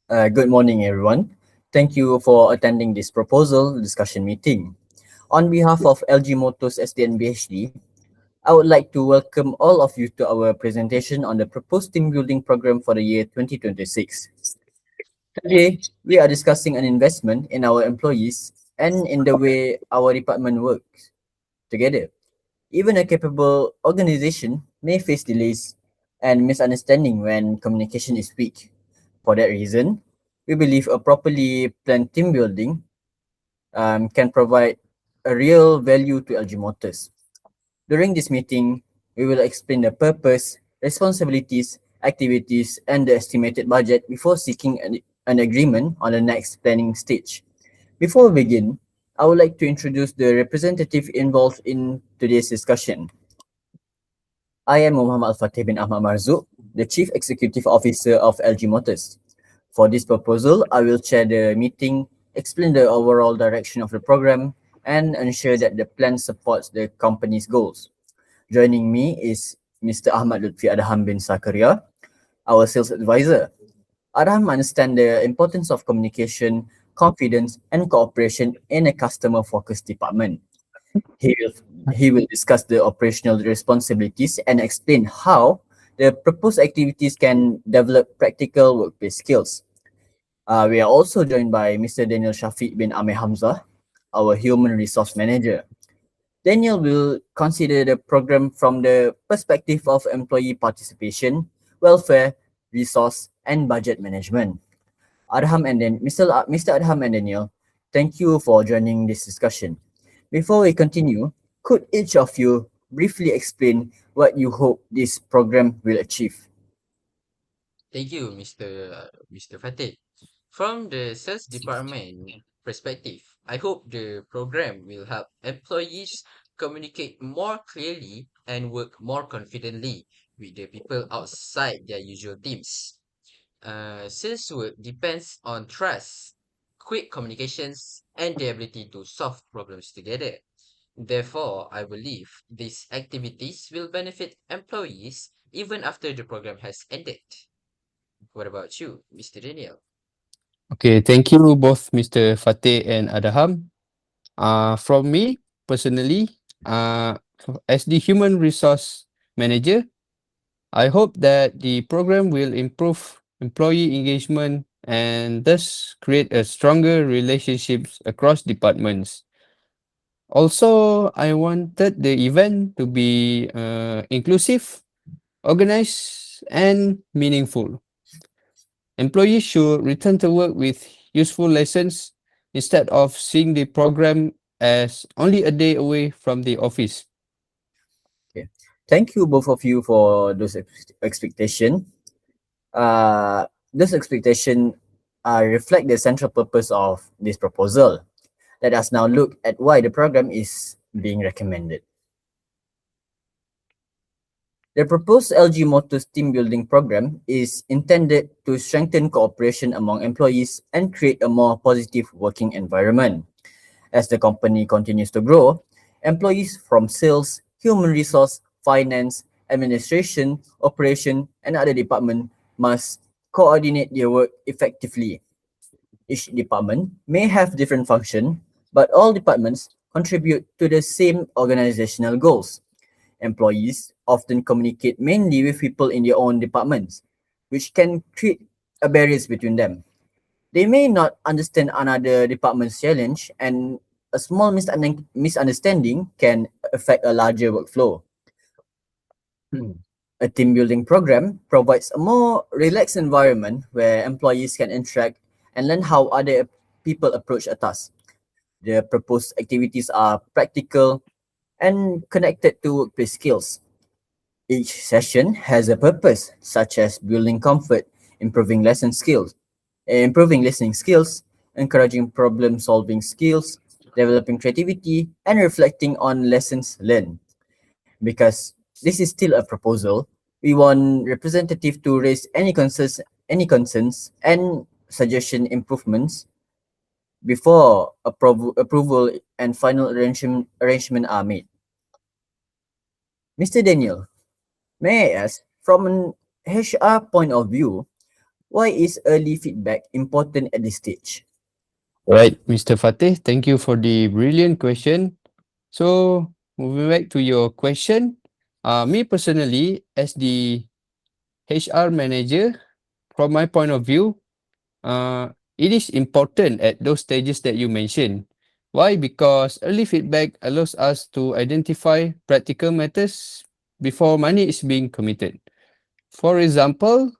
Good morning, everyone. Thank you for attending this proposal discussion meeting. On behalf of LG Motors SDNBHD, I would like to welcome all of you to our presentation on the proposed team building program for the year 2026. Today, we are discussing an investment in our employees and in the way our department works together. Even a capable organization may face delays and misunderstanding when communication is weak. For that reason, we believe a properly planned team building can provide a real value to LG Motors. During this meeting, we will explain the purpose, responsibilities, activities, and the estimated budget before seeking an agreement on the next planning stage. Before we begin, I would like to introduce the representative involved in today's discussion. I am Muhammad Al-Fatih bin Ahmad Marzouk, the Chief Executive Officer of LG Motors. For this proposal, I will chair the meeting, explain the overall direction of the program, and ensure that the plan supports the company's goals. Joining me is Mr. Ahmad Lutfi Adham bin SA-KERIA, our sales advisor. Adham understands the importance of communication, confidence, and cooperation in a customer-focused department. He will, he will discuss the operational responsibilities and explain how the proposed activities can develop practical workplace skills. We are also joined by Mr. Daniel Shafiq bin Amir Hamzah, our Human Resource Manager. Daniel will consider the program from the perspective of employee participation, welfare, resource, and budget management. Mr. Adham and Daniel, thank you for joining this discussion. Before we continue, could each of you briefly explain what you hope this program will achieve? Thank you, Mr. Fateh. From the sales department perspective, I hope the program will help employees communicate more clearly and work more confidently with the people outside their usual teams. Sales work depends on trust, quick communications, and the ability to solve problems together. Therefore, I believe these activities will benefit employees even after the program has ended. What about you, Mr. Daniel? Okay, thank you both Mr. Fateh and Adham. From me personally, as the human resource manager, I hope that the program will improve employee engagement and thus create a stronger relationships across departments. Also, I wanted the event to be inclusive, organized, and meaningful. Employees should return to work with useful lessons instead of seeing the program as only a day away from the office. Okay. Thank you both of you for those expectation. This expectation reflect the central purpose of this proposal. Let us now look at why the program is being recommended. The proposed LG Motors team building program is intended to strengthen cooperation among employees and create a more positive working environment. As the company continues to grow, employees from sales, human resource, finance, administration, operation, and other departments must coordinate their work effectively. Each department may have different functions, but all departments contribute to the same organizational goals. Employees often communicate mainly with people in their own departments, which can create a barriers between them. They may not understand another department's challenge, and a small misunderstanding can affect a larger workflow. A team building program provides a more relaxed environment where employees can interact and learn how other people approach a task. The proposed activities are practical and connected to workplace skills. Each session has a purpose, such as building comfort, improving improving listening skills, encouraging problem solving skills, developing creativity, and reflecting on lessons learned. Because this is still a proposal, we want representative to raise any concerns and suggestion improvements before approval and final arrangement are made. Mr. Daniel, may I ask, from an HR point of view, Why is early feedback important at this stage? Right, Mr. Fateh, thank you for the brilliant question. So, moving back to your question, me personally, as the HR manager, from my point of view, it is important at those stages that you mentioned. Why? Because early feedback allows us to identify practical matters before money is being committed. For example,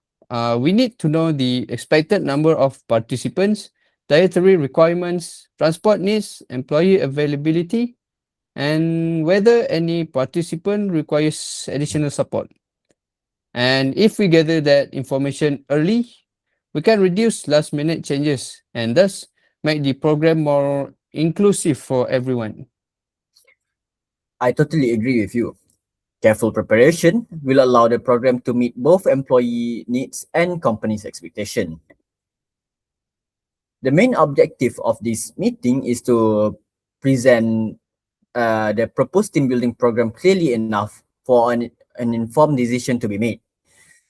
we need to know the expected number of participants, dietary requirements, transport needs, employee availability, and whether any participant requires additional support. And if we gather that information early, we can reduce last minute changes and thus make the program more inclusive for everyone. I totally agree with you. Careful preparation will allow the program to meet both employee needs and company's expectation. The main objective of this meeting is to present the proposed team building program clearly enough for an informed decision to be made.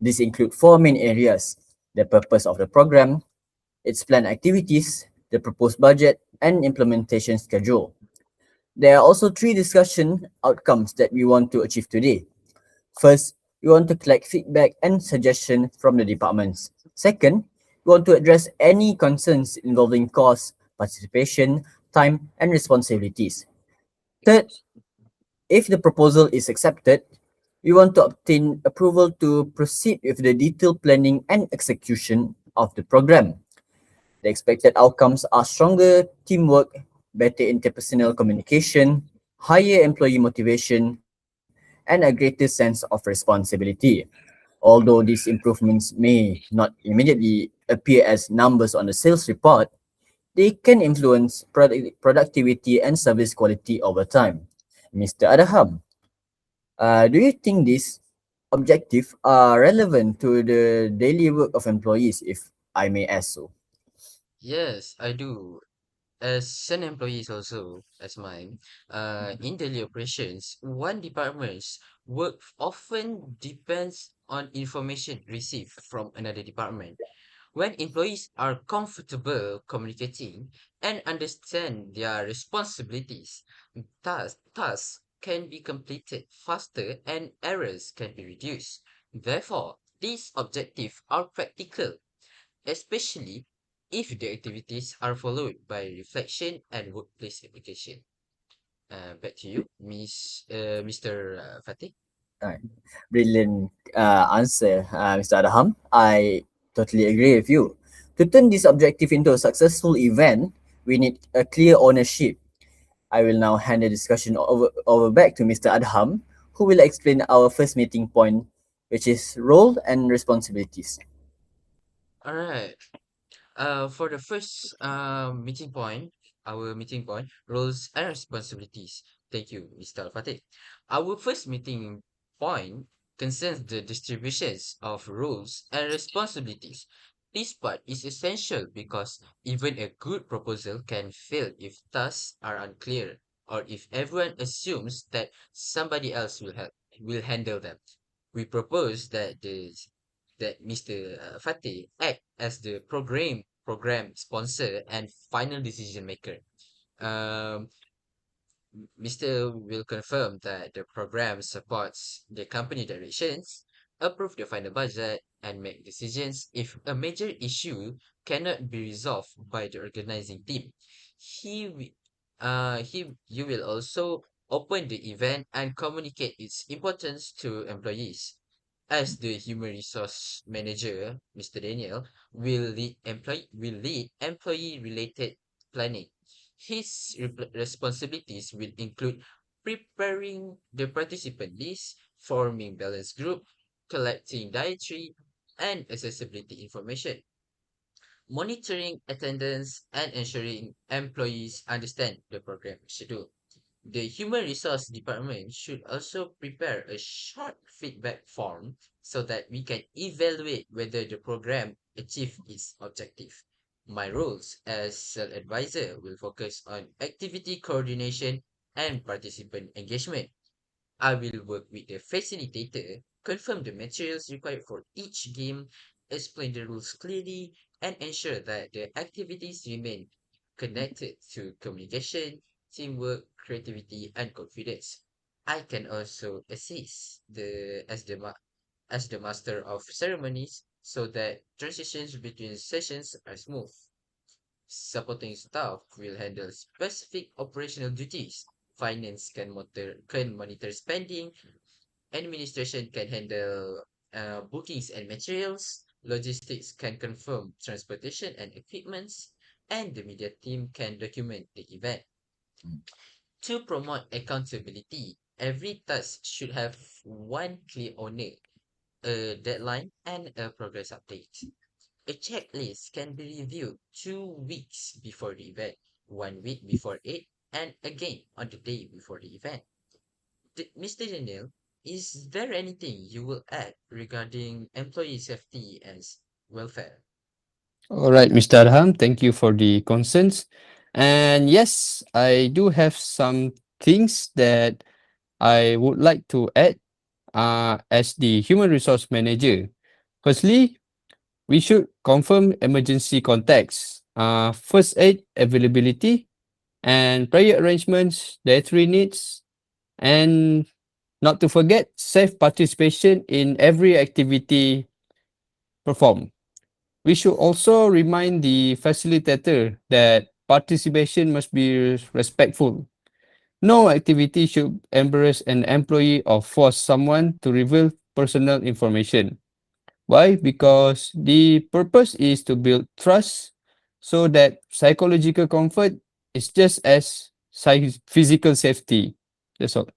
These include four main areas: the purpose of the program, its planned activities, the proposed budget, and implementation schedule. There are also three discussion outcomes that we want to achieve today. First, we want to collect feedback and suggestions from the departments. Second, we want to address any concerns involving cost, participation, time, and responsibilities. Third, if the proposal is accepted, we want to obtain approval to proceed with the detailed planning and execution of the program. The expected outcomes are stronger teamwork, better interpersonal communication, higher employee motivation, and a greater sense of responsibility. Although these improvements may not immediately appear as numbers on the sales report, they can influence productivity and service quality over time. Mr. Adaham, do you think these objectives are relevant to the daily work of employees, if I may ask so? Yes, I do. As an employee also, as mine, in daily operations, one department's work often depends on information received from another department. When employees are comfortable communicating and understand their responsibilities, tasks can be completed faster and errors can be reduced. Therefore, these objectives are practical, especially if the activities are followed by reflection and workplace application. Back to you, Mr. Fatih. Alright. Brilliant answer, Mr. Adaham. I totally agree with you. To turn this objective into a successful event, we need a clear ownership. I will now hand the discussion over back to Mr. Adham, who will explain our first meeting point, which is role and responsibilities. All right. For the first our meeting point, roles and responsibilities. Thank you, Mr. Fatih. Our first meeting point concerns the distributions of roles and responsibilities. This part is essential because even a good proposal can fail if tasks are unclear or if everyone assumes that somebody else will handle them. We propose that Mr. Fateh act as the program sponsor and final decision maker. Um, Mr. will confirm that the program supports the company directions, approve the final budget, and make decisions if a major issue cannot be resolved by the organizing team. You will also open the event and communicate its importance to employees. As the human resource manager, Mr. Daniel will lead employee related planning. His responsibilities will include preparing the participant list, forming balance group, collecting dietary and accessibility information, monitoring attendance, and ensuring employees understand the program schedule. The Human Resource Department should also prepare a short feedback form so that we can evaluate whether the program achieved its objective. My roles as cell advisor will focus on activity coordination and participant engagement. I will work with the facilitator, confirm the materials required for each game, explain the rules clearly, and ensure that the activities remain connected to communication, teamwork, creativity, and confidence. I can also assist as the master of ceremonies so that transitions between sessions are smooth. Supporting staff will handle specific operational duties. Finance can monitor spending. Administration can handle bookings and materials. Logistics can confirm transportation and equipments. And the media team can document the event. To promote accountability, every task should have one clear owner, a deadline, and a progress update. A checklist can be reviewed 2 weeks before the event, 1 week before it, and again on the day before the event. Mr. Daniel, is there anything you will add regarding employee safety and welfare? All right, Mr. Arham, thank you for the concerns. And yes, I do have some things that I would like to add as the human resource manager. Firstly, we should confirm emergency contacts, first aid availability, and prayer arrangements, dietary needs, and not to forget safe participation in every activity performed. We should also remind the facilitator that participation must be respectful. No activity should embarrass an employee or force someone to reveal personal information. Why? Because the purpose is to build trust so that psychological comfort is just as physical safety. That's all.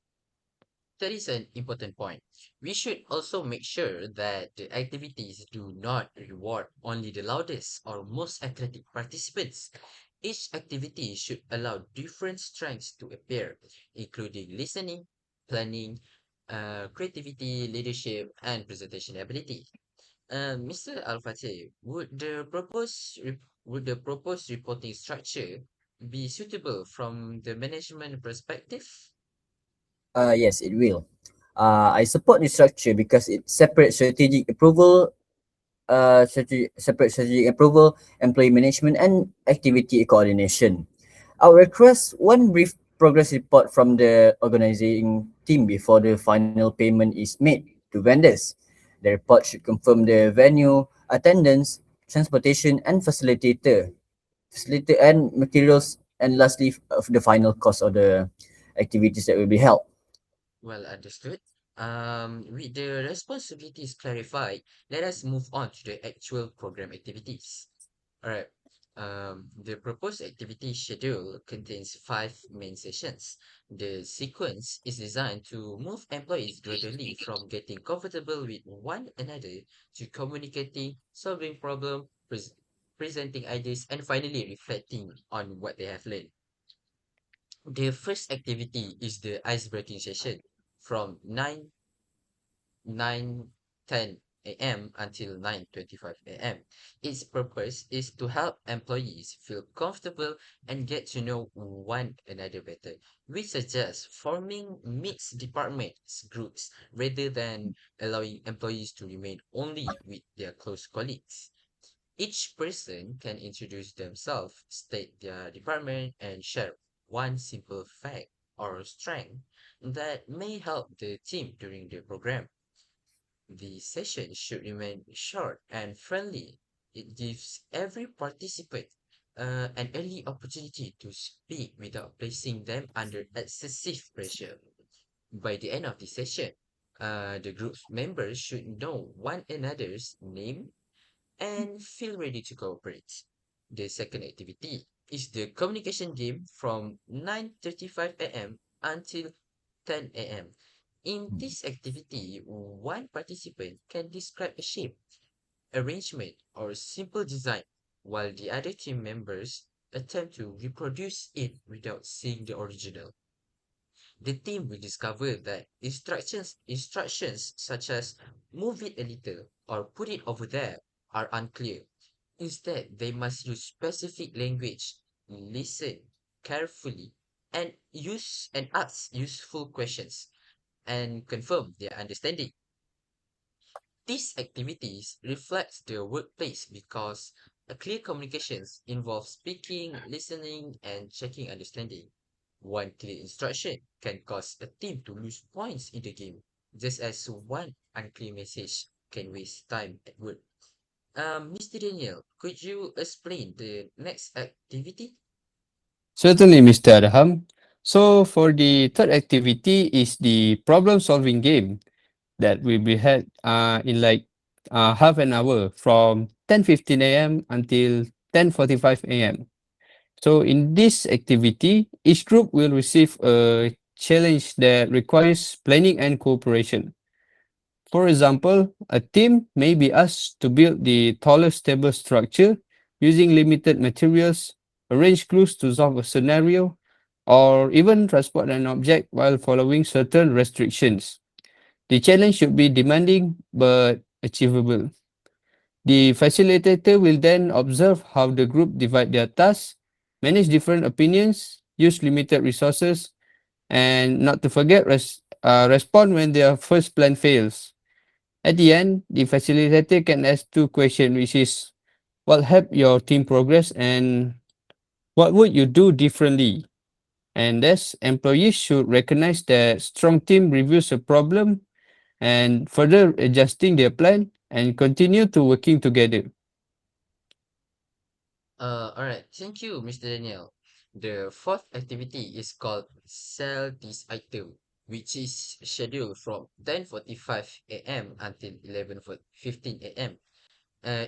That is an important point. We should also make sure that the activities do not reward only the loudest or most athletic participants. Each activity should allow different strengths to appear, including listening, planning, creativity, leadership, and presentation ability. Mr. Al-Fateh, would the proposed reporting structure be suitable from the management perspective? Yes, it will. I support this structure because it separates separate strategic approval, employee management, and activity coordination. I will request one brief progress report from the organizing team before the final payment is made to vendors. The report should confirm the venue, attendance, transportation, and facilitator and materials, and lastly, of the final cost of the activities that will be held. Well understood. With the responsibilities clarified, let us move on to the actual program activities. All right. The proposed activity schedule contains 5 main sessions. The sequence is designed to move employees gradually from getting comfortable with one another to communicating, solving problems, presenting ideas, and finally reflecting on what they have learned. The first activity is the ice-breaking session from 9:10 a.m. until 9:25 a.m. Its purpose is to help employees feel comfortable and get to know one another better. We suggest forming mixed departments groups rather than allowing employees to remain only with their close colleagues. Each person can introduce themselves, state their department, and share one simple fact or strength that may help the team during the program. The session should remain short and friendly. It gives every participant an early opportunity to speak without placing them under excessive pressure. By the end of the session, the group members should know one another's name and feel ready to cooperate. The second activity is the communication game from 9:35 a.m. until 10 a.m. In this activity, one participant can describe a shape, arrangement, or simple design, while the other team members attempt to reproduce it without seeing the original. The team will discover that instructions such as move it a little or put it over there are unclear. Instead, they must use specific language, listen carefully, and ask useful questions and confirm their understanding. These activities reflect the workplace because a clear communications involves speaking, listening, and checking understanding. One clear instruction can cause a team to lose points in the game, just as one unclear message can waste time at work. Mr. Daniel, could you explain the next activity? Certainly, Mr. Adham. So for the third activity is the problem solving game that will be had in like half an hour from 10:15 a.m. until 10:45 a.m. So in this activity, each group will receive a challenge that requires planning and cooperation. For example, a team may be asked to build the tallest table structure using limited materials, arrange clues to solve a scenario, or even transport an object while following certain restrictions. The challenge should be demanding but achievable. The facilitator will then observe how the group divide their tasks, manage different opinions, use limited resources, and not to forget respond when their first plan fails. At the end, the facilitator can ask two questions, which is what helped your team progress and what would you do differently? And thus, employees should recognize that strong team reviews a problem and further adjusting their plan and continue to working together. All right. Thank you, Mr. Daniel. The fourth activity is called Sell This Item, which is scheduled from 10:45 a.m. until 11:15 a.m.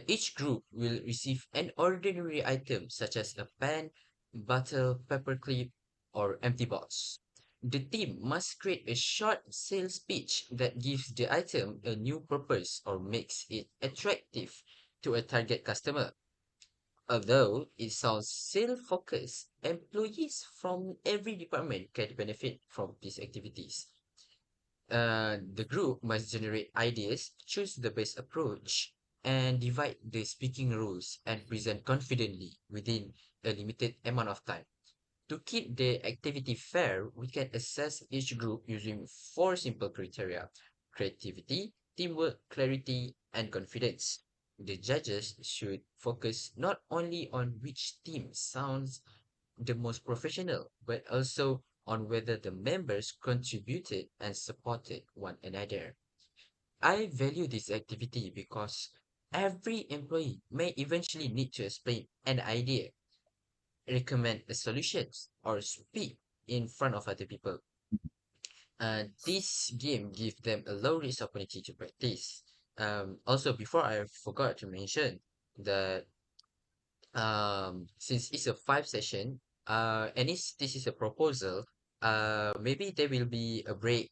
Each group will receive an ordinary item such as a pen, bottle, paperclip, or empty box. The team must create a short sales pitch that gives the item a new purpose or makes it attractive to a target customer. Although it sounds sales-focused, employees from every department can benefit from these activities. The group must generate ideas, choose the best approach, and divide the speaking roles and present confidently within a limited amount of time. To keep the activity fair, we can assess each group using four simple criteria: creativity, teamwork, clarity, and confidence. The judges should focus not only on which team sounds the most professional, but also on whether the members contributed and supported one another. I value this activity because every employee may eventually need to explain an idea, recommend a solutions, or speak in front of other people. This game gives them a low risk opportunity to practice. Also, before I forgot to mention that since it's a five session, and this is a proposal, maybe there will be a break,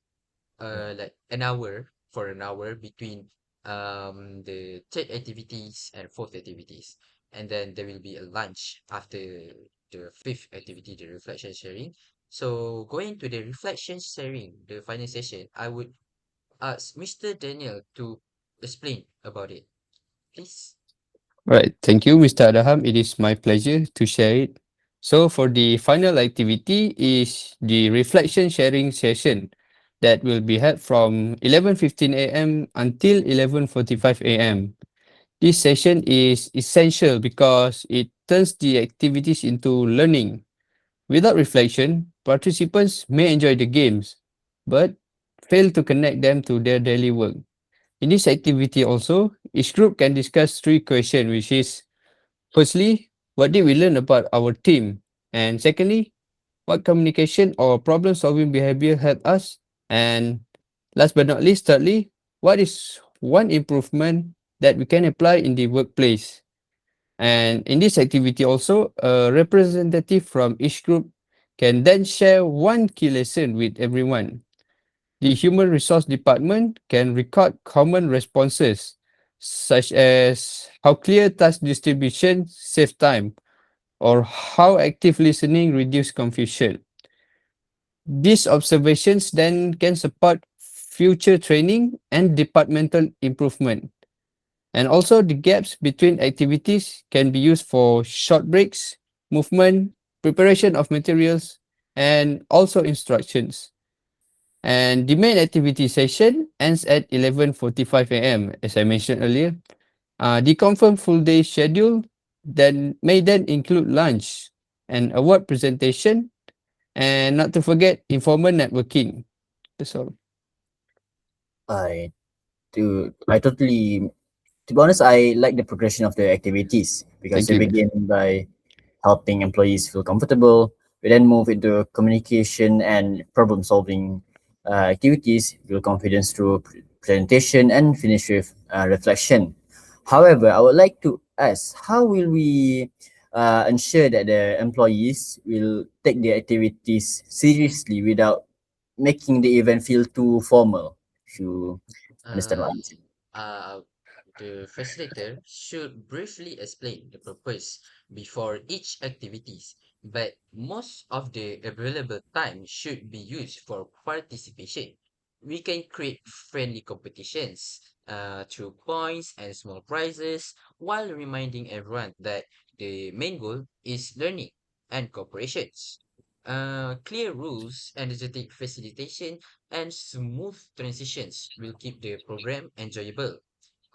like an hour for an hour between the third activities and fourth activities, and then there will be a lunch after the fifth activity, the reflection sharing. So going to the reflection sharing, the final session, I would ask Mr. Daniel to explain about it, please. Right. Thank you, Mr. Adham. It is my pleasure to share it. So for the final activity is the reflection sharing session that will be held from 11:15 a.m. until 11:45 a.m. This session is essential because it turns the activities into learning. Without reflection, participants may enjoy the games, but fail to connect them to their daily work. In this activity also, each group can discuss three questions, which is firstly, what did we learn about our team? And secondly, what communication or problem solving behavior helped us? And last but not least, thirdly, what is one improvement that we can apply in the workplace? And in this activity also, a representative from each group can then share one key lesson with everyone. The human resource department can record common responses, such as how clear task distribution save time or how active listening reduce confusion. These observations then can support future training and departmental improvement. And also the gaps between activities can be used for short breaks, movement, preparation of materials, and also instructions. And the main activity session ends at 11:45 a.m. as I mentioned earlier. The confirmed full day schedule then include lunch and award presentation, and not to forget informal networking. That's all. I I totally, to be honest, I like the progression of the activities because Thank we you. begin by helping employees feel comfortable. We then move into communication and problem solving activities, build confidence through presentation, and finish with reflection. However, I would like to ask, how will we ensure that the employees will take the activities seriously without making the event feel too formal? If you understand Uh, what I'm saying. uh, the facilitator should briefly explain the purpose before each activities, but most of the available time should be used for participation. We can create friendly competitions through points and small prizes while reminding everyone that the main goal is learning and cooperations. Clear rules, energetic facilitation, and smooth transitions will keep the program enjoyable.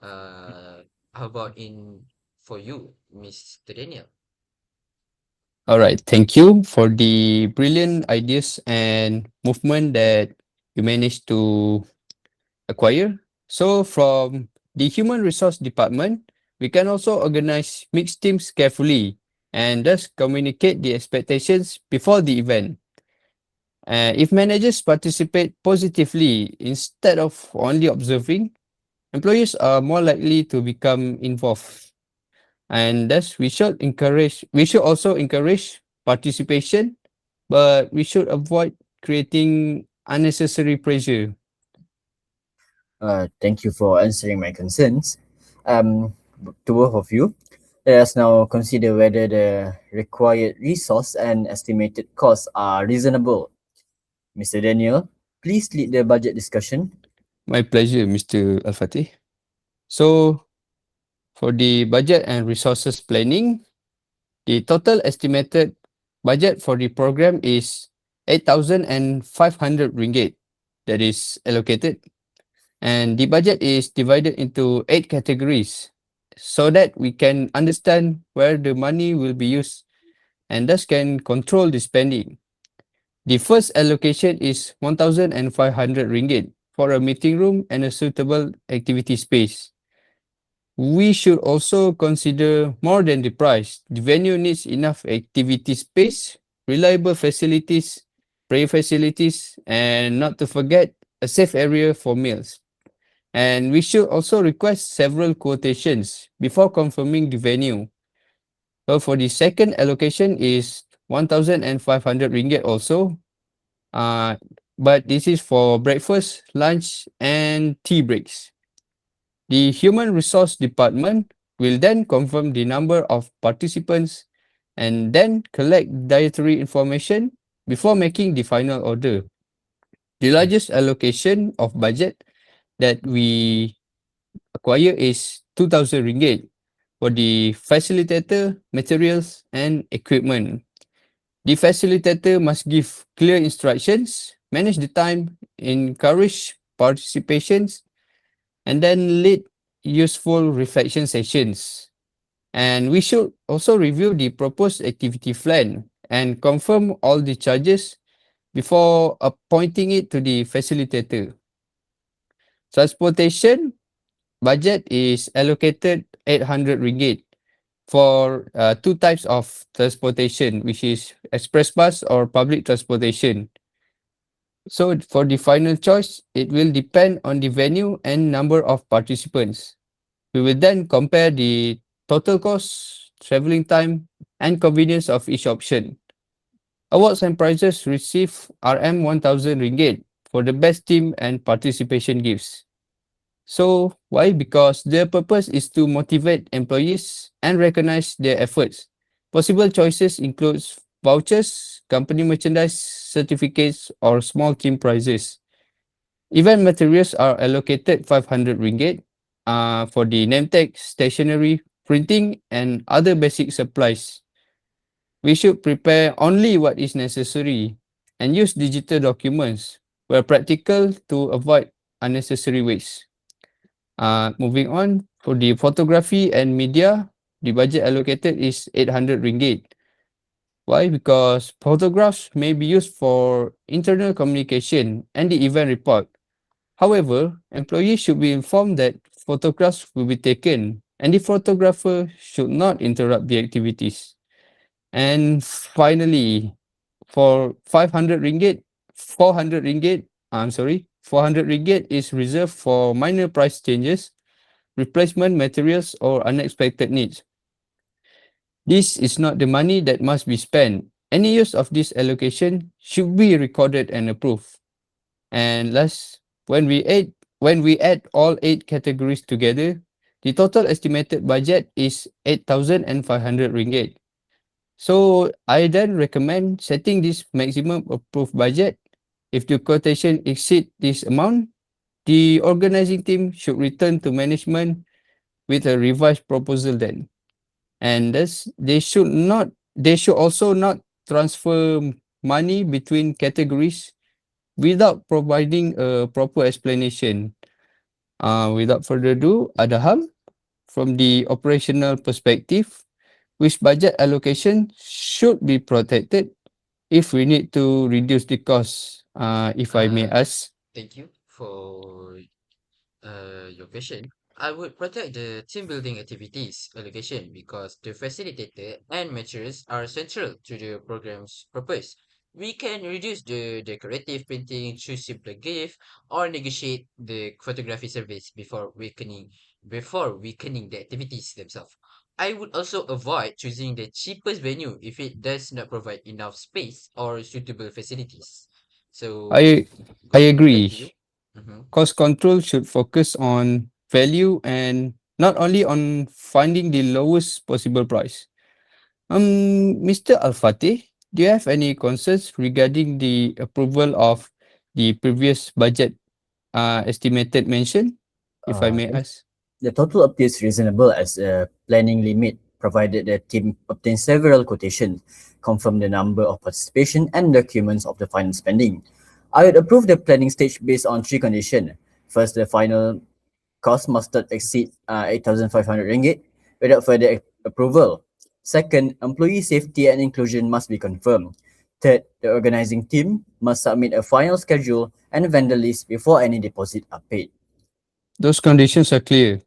uh, how about in for you, Mr. Daniel? All right. Thank you for the brilliant ideas and movement that you managed to acquire. So from the human resource department, we can also organize mixed teams carefully and thus communicate the expectations before the event. If managers participate positively instead of only observing, employees are more likely to become involved. And thus we should also encourage participation, but we should avoid creating unnecessary pressure. Thank you for answering my concerns. To both of you, let us now consider whether the required resource and estimated costs are reasonable. Mr. Daniel, please lead the budget discussion. My pleasure, Mr. Al-Fatih. So, for the budget and resources planning, the total estimated budget for the program is 8,500 ringgit that is allocated. And the budget is divided into 8 categories so that we can understand where the money will be used and thus can control the spending. The first allocation is 1,500 ringgit for a meeting room and a suitable activity space. We should also consider more than the price. The venue needs enough activity space, reliable facilities, prayer facilities, and not to forget a safe area for meals. And we should also request several quotations before confirming the venue. So for the second allocation is 1,500 ringgit also. Uh, but this is for breakfast, lunch, and tea breaks. The Human Resource Department will then confirm the number of participants and then collect dietary information before making the final order. The largest allocation of budget that we acquire is 2,000 ringgit for the facilitator, materials, and equipment. The facilitator must give clear instructions, manage the time, encourage participations, and then lead useful reflection sessions. And we should also review the proposed activity plan and confirm all the charges before appointing it to the facilitator. Transportation budget is allocated 800 ringgit for two types of transportation, which is express bus or public transportation. So for the final choice, it will depend on the venue and number of participants. We will then compare the total cost, traveling time, and convenience of each option. Awards and prizes receive RM 1,000 ringgit for the best team and participation gifts. So why? Because their purpose is to motivate employees and recognize their efforts. Possible choices includes vouchers, company merchandise, certificates, or small team prizes. Event materials are allocated 500 ringgit for the name tag, stationery, printing, and other basic supplies. We should prepare only what is necessary and use digital documents. where practical to avoid unnecessary waste. Moving on, for the photography and media, the budget allocated is 800 ringgit. Why? Because photographs may be used for internal communication and the event report. However, employees should be informed that photographs will be taken and the photographer should not interrupt the activities. And finally, for 500 ringgit, 400 ringgit, 400 ringgit is reserved for minor price changes, replacement materials, or unexpected needs. This is not the money that must be spent. Any use of this allocation should be recorded and approved. And last, when we add all eight categories together, the total estimated budget is 8,500 ringgit. So I then recommend setting this maximum approved budget. If the quotation exceed this amount, the organizing team should return to management with a revised proposal then. And thus, they should also not transfer money between categories without providing a proper explanation. Without further ado, Adham, from the operational perspective, which budget allocation should be protected if we need to reduce the cost, if I may Uh, ask? Thank you for your question. I would protect the team building activities allocation because the facilitator and materials are central to the program's purpose. We can reduce the decorative printing, choose simpler gift, or negotiate the photography service before weakening the activities themselves. I would also avoid choosing the cheapest venue if it does not provide enough space or suitable facilities. So, I I going back agree. to you. Mm-hmm. Cost control should focus on value and not only on finding the lowest possible price. Mr. Al-Fatih, do you have any concerns regarding the approval of the previous budget estimated mention, if I may Yes. ask? The total appears reasonable as a planning limit, provided the team obtains several quotations, confirm the number of participation and documents of the final spending. I would approve the planning stage based on three conditions. First, the final cost must not exceed 8,500 ringgit without further approval. Second, employee safety and inclusion must be confirmed. Third, the organizing team must submit a final schedule and vendor list before any deposit are paid. Those conditions are clear.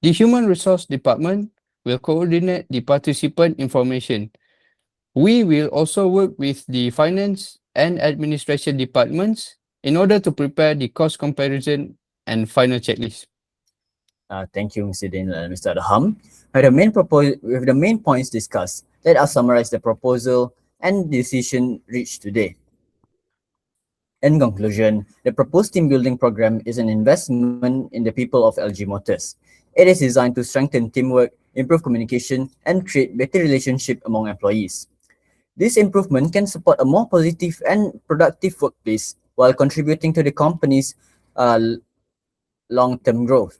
The Human Resource Department will coordinate the participant information. We will also work with the finance and administration departments in order to prepare the cost comparison and final checklist. Thank you, Mr. Daniel and Mr. Adham. With the main points discussed, let us summarize the proposal and decision reached today. In conclusion, the proposed team building program is an investment in the people of LG Motors. It is designed to strengthen teamwork, improve communication, and create better relationship among employees. This improvement can support a more positive and productive workplace while contributing to the company's uh, long-term growth.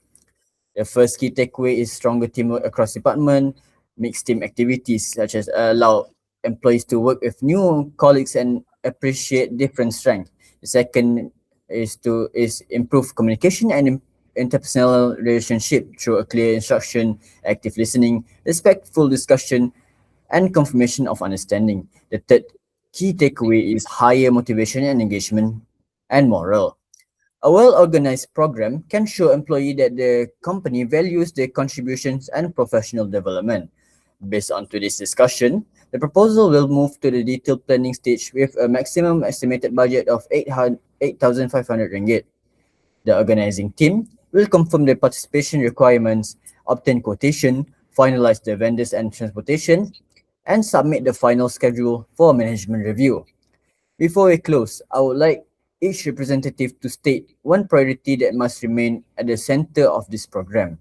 The first key takeaway is stronger teamwork across department, mixed team activities such as allow employees to work with new colleagues and appreciate different strengths. The second is improve communication and interpersonal relationship through a clear instruction, active listening, respectful discussion, and confirmation of understanding. The third key takeaway is higher motivation and engagement and morale. A well-organized program can show employee that the company values their contributions and professional development. Based on today's discussion, the proposal will move to the detailed planning stage with a maximum estimated budget of 8,500 ringgit. The organizing team will confirm the participation requirements, obtain quotation, finalize the vendors and transportation, and submit the final schedule for management review. Before we close, I would like each representative to state one priority that must remain at the center of this program.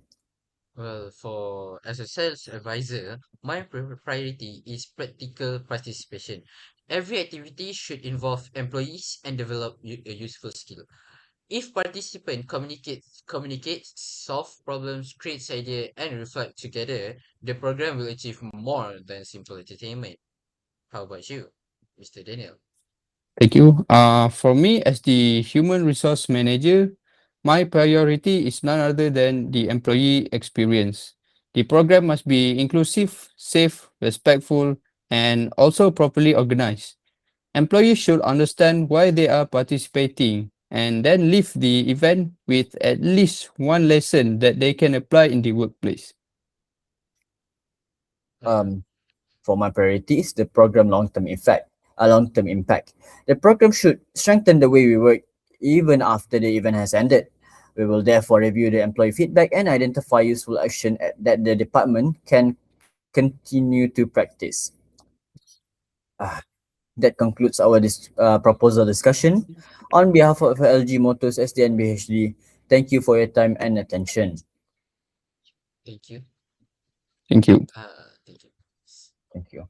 Well, for as a sales advisor, my priority is practical participation. Every activity should involve employees and develop a useful skill. If participant communicates, solve problems, creates idea, and reflect together, the program will achieve more than simple entertainment. How about you, Mr. Daniel? Thank you. For me, as the human resource manager, my priority is none other than the employee experience. The program must be inclusive, safe, respectful, and also properly organized. Employees should understand why they are participating and then leave the event with at least one lesson that they can apply in the workplace. Uh, For my priorities, the program long-term impact. The program should strengthen the way we work even after the event has ended. We will therefore review the employee feedback and identify useful action that the department can continue to practice. Ah, that concludes our proposal discussion. On behalf of LG Motors SDNBHD, thank you for your time and attention. thank you. Thank you. Thank you. Thank you.